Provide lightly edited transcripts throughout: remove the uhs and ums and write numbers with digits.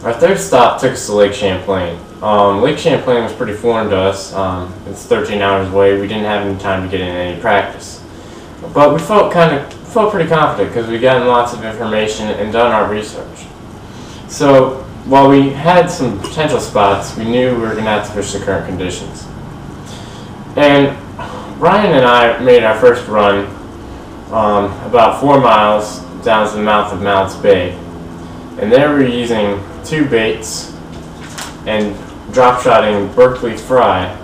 Our third stop took us to Lake Champlain. Lake Champlain was pretty foreign to us. It's 13 hours away. We didn't have any time to get in any practice. But we felt pretty confident because we'd gotten lots of information and done our research. So while we had some potential spots, we knew we were going to have to fish the current conditions. And Ryan and I made our first run about 4 miles down to the mouth of Mounts Bay. And there we were using 2 baits and drop shotting Berkeley fry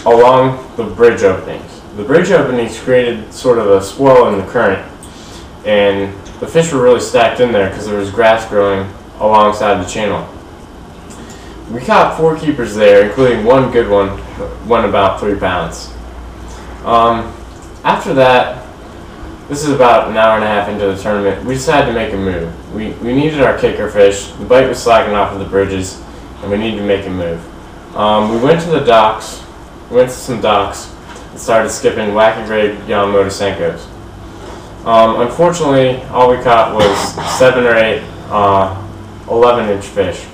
along the bridge openings. The bridge openings created sort of a swirl in the current, and the fish were really stacked in there because there was grass growing alongside the channel. We caught 4 keepers there, including one good one about 3 pounds. After that, this is about an hour and a half into the tournament, we decided to make a move. We needed our kicker fish, the bite was slacking off of the bridges, and we needed to make a move. We went to the docks, some docks, and started skipping wacky grade Yamamoto Senkos. Unfortunately, all we caught was 7 or 8 11-inch fish.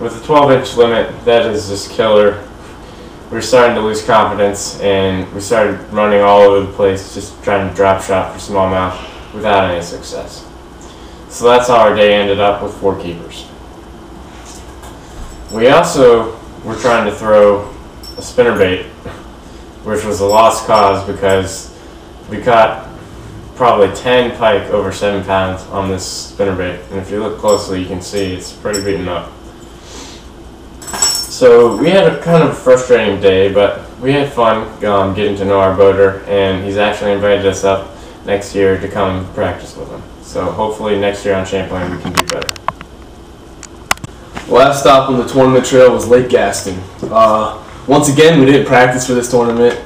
With a 12-inch limit, that is just killer. We were starting to lose confidence, and we started running all over the place, just trying to drop shot for smallmouth without any success. So that's how our day ended up with 4 keepers. We also were trying to throw a spinnerbait, which was a lost cause because we caught probably 10 pike over 7 pounds on this spinnerbait, and if you look closely you can see it's pretty beaten up. So we had a kind of frustrating day, but we had fun getting to know our boater, and he's actually invited us up next year to come practice with him. So hopefully next year on Champlain we can do better. Last stop on the tournament trail was Lake Gaston. Once again, we didn't practice for this tournament.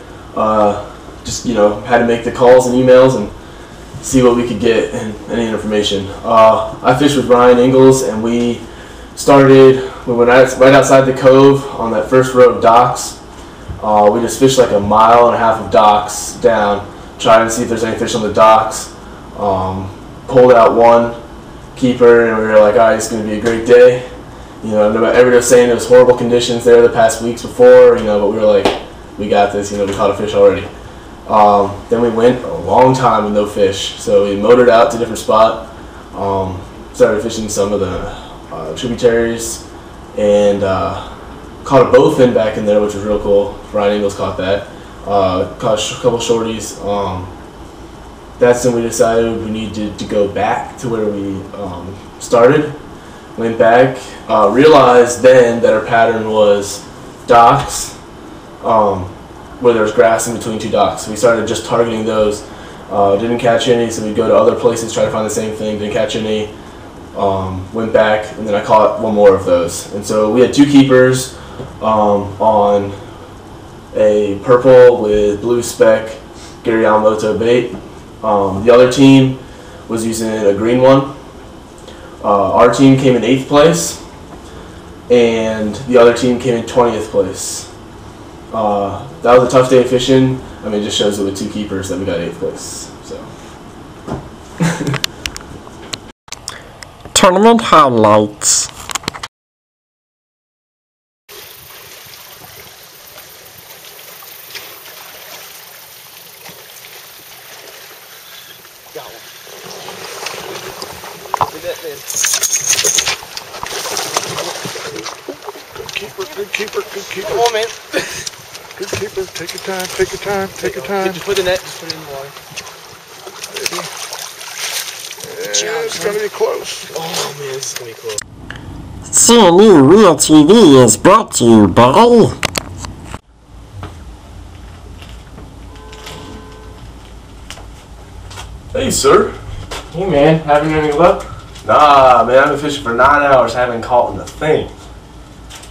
Just had to make the calls and emails and see what we could get and any information. I fished with Ryan Ingalls, and we went right outside the cove on that first row of docks. We just fished like 1.5 miles of docks down, trying to see if there's any fish on the docks. Pulled out 1 keeper, and we were like, all right, it's going to be a great day. Everybody was saying it was horrible conditions there the past weeks before, but we were like, we got this, we caught a fish already. Then we went a long time with no fish, so we motored out to a different spot, started fishing some of the tributaries, and caught a bowfin back in there, which was real cool. Ryan Ingalls caught that. Caught a couple shorties. That's when we decided we needed to go back to where we started. Went back, realized then that our pattern was docks, where there was grass in between 2 docks. So we started just targeting those. Didn't catch any, so we'd go to other places, try to find the same thing, didn't catch any. Went back, and then I caught 1 more of those. And so we had 2 keepers on a purple with blue speck Gary Yamamoto bait. The other team was using a green one. Our team came in 8th place, and the other team came in 20th place. That was a tough day of fishing. I mean, it just shows that with 2 keepers that we got 8th place. So. Tournament highlights. Got one. Look at that, man. Good keeper, good keeper. Come on, man. Good keeper. Take your time, take your time, take your time. Just put the net, just put it in the water. Yeah, it's gonna be close. Oh, man, this is gonna be close. CNU Real TV is brought to you by... Hey, sir. Hey man, having any luck? Nah, man, I've been fishing for 9 hours, haven't caught a thing.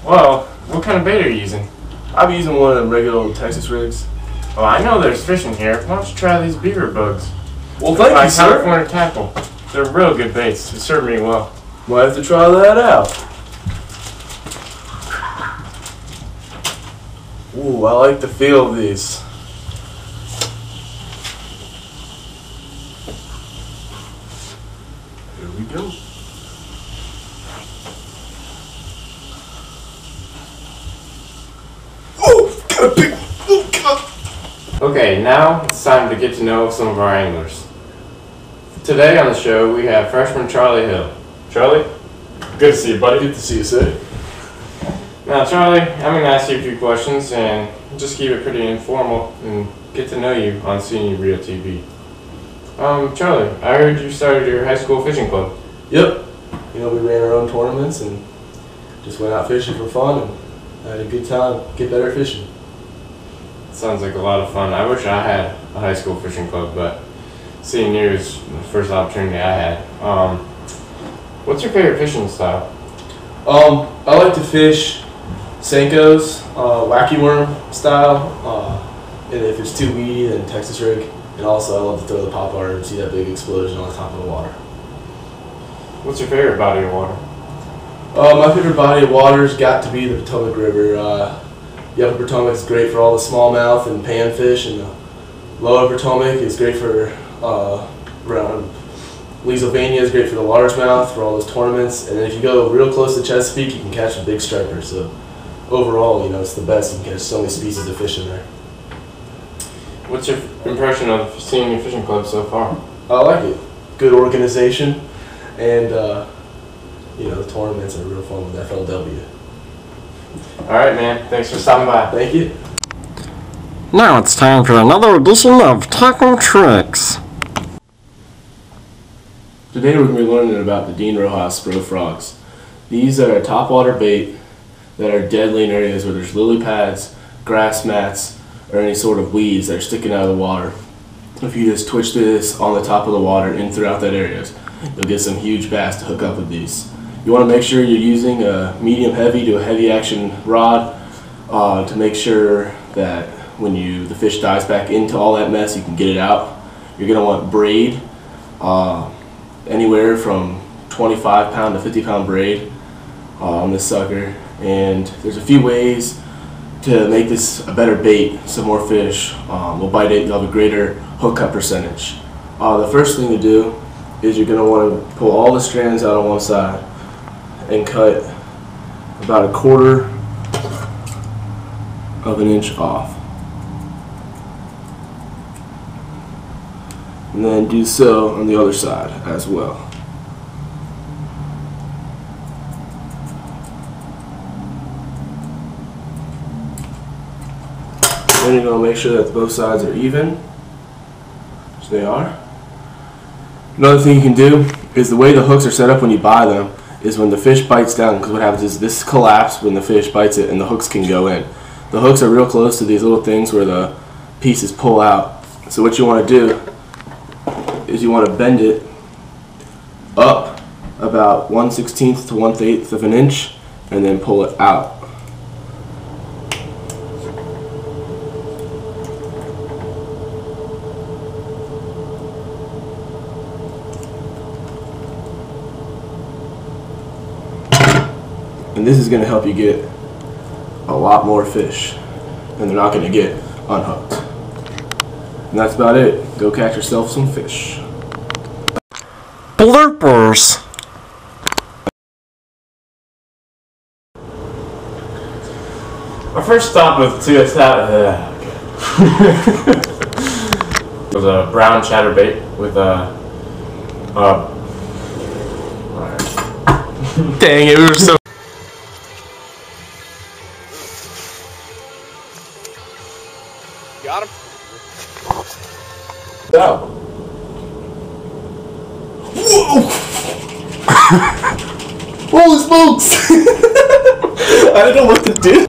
Well, what kind of bait are you using? I've been using one of them regular old Texas rigs. Well, I know there's fish in here. Why don't you try these beaver bugs? Well, thank you, sir. California tackle. They're real good baits. They serve me well. Might have to try that out. Ooh, I like the feel of these. Here we go. got a big. Oh God. Okay, now it's time to get to know some of our anglers. Today on the show we have freshman Charlie Hill. Charlie, good to see you, buddy. Good to see you, sir. Now, Charlie, I'm going to ask you a few questions and just keep it pretty informal and get to know you on CNU Real TV. Charlie, I heard you started your high school fishing club. Yep. You know, we ran our own tournaments and just went out fishing for fun and had a good time. Get better at fishing. Sounds like a lot of fun. I wish I had a high school fishing club, but CNU is the first opportunity I had. What's your favorite fishing style? I like to fish Senkos, wacky worm style, and if it's too weedy, then Texas rig. And also, I love to throw the pop art and see that big explosion on the top of the water. What's your favorite body of water? My favorite body of water's got to be the Potomac River. The Upper Potomac is great for all the smallmouth and panfish, and the Lower Potomac is great for around Leesylvania is great for the largemouth for all those tournaments. And then if you go real close to Chesapeake, you can catch a big striper. So overall, you know, it's the best. You can catch so many species of fish in there. What's your impression of CNU Fishing Club so far? I like it. Good organization, and you know, the tournaments are real fun with FLW. All right, man. Thanks for stopping by. Thank you. Now it's time for another edition of Talking Tricks. Today we're going to be learning about the Dean Rojas Spro Frogs. These are a topwater bait that are deadly in areas where there's lily pads, grass mats, or any sort of weeds that are sticking out of the water. If you just twitch this on the top of the water and throughout that areas, you'll get some huge bass to hook up with these. You want to make sure you're using a medium heavy to a heavy action rod to make sure that when the fish dives back into all that mess, you can get it out. You're going to want braid, anywhere from 25 pound to 50 pound braid on this sucker. And there's a few ways to make this a better bait so more fish will bite it. You'll have a greater hookup percentage. The first thing to do is you're going to want to pull all the strands out on one side and cut about 1/4 of an inch off. And then do so on the other side as well. Then you're going to make sure that both sides are even, which they are. Another thing you can do is the way the hooks are set up when you buy them is when the fish bites down, because what happens is this collapses when the fish bites it and the hooks can go in. The hooks are real close to these little things where the pieces pull out. So what you want to do is you want to bend it up about 1/16 to 1/8 of an inch and then pull it out. And this is going to help you get a lot more fish, and they're not going to get unhooked. And that's about it. Go catch yourself some fish. Bloopers. Our first stop was was a brown chatterbait with a Dang it, we were so... Got him? Whoa! Holy smokes! I didn't know what to do.